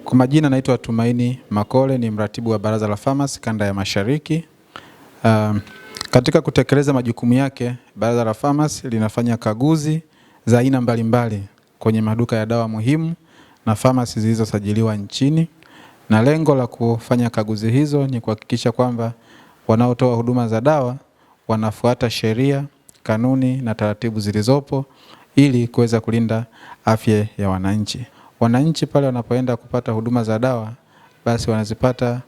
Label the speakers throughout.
Speaker 1: Kwa majina naitwa Tumaini Makole, ni mratibu wa Baraza la Famasi Kanda ya Mashariki. Katika kutekeleza majukumu yake, Baraza la Famasi linafanya kaguzi za aina mbalimbali kwenye maduka ya dawa muhimu na famasi zilizosajiliwa nchini. Na lengo la kufanya kaguzi hizo ni kuhakikisha kwamba wanaotoa huduma za dawa wanafuata sheria, kanuni na taratibu zilizopo ili kuweza kulinda afya ya wananchi. Wananchi pale wanapoenda kupata huduma za dawa, basi wanazipata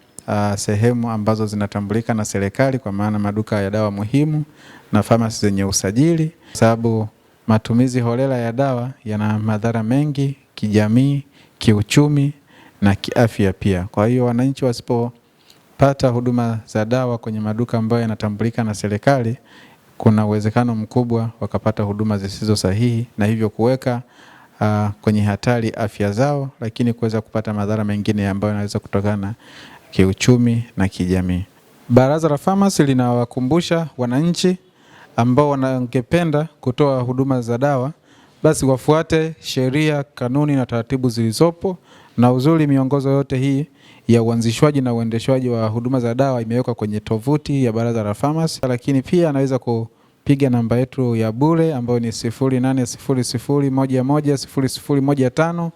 Speaker 1: sehemu ambazo zinatambulika na serikali, kwa maana maduka ya dawa muhimu na famasi zenye usajili, sababu matumizi holela ya dawa yana madhara mengi kijamii, kiuchumi na kiafya pia. Kwa hiyo wananchi wasipopata huduma za dawa kwenye maduka ambayo yanatambulika na serikali, kuna uwezekano mkubwa wakapata huduma zisizo sahihi na hivyo kuweka kwenye hatari afya zao, lakini kuweza kupata madhara mengine ambayo yanaweza kutokana kiuchumi na kijamii. Baraza la Famasi linawakumbusha wananchi ambao wanangependa kutoa huduma za dawa, basi wafuate sheria, kanuni na taratibu zilizopo. Na uzuri, miongozo yote hii ya uanzishwaji na uendeshwaji wa huduma za dawa imewekwa kwenye tovuti ya Baraza la Famasi, lakini pia anaweza piga namba yetu ya bure ambayo ni 0800 110015.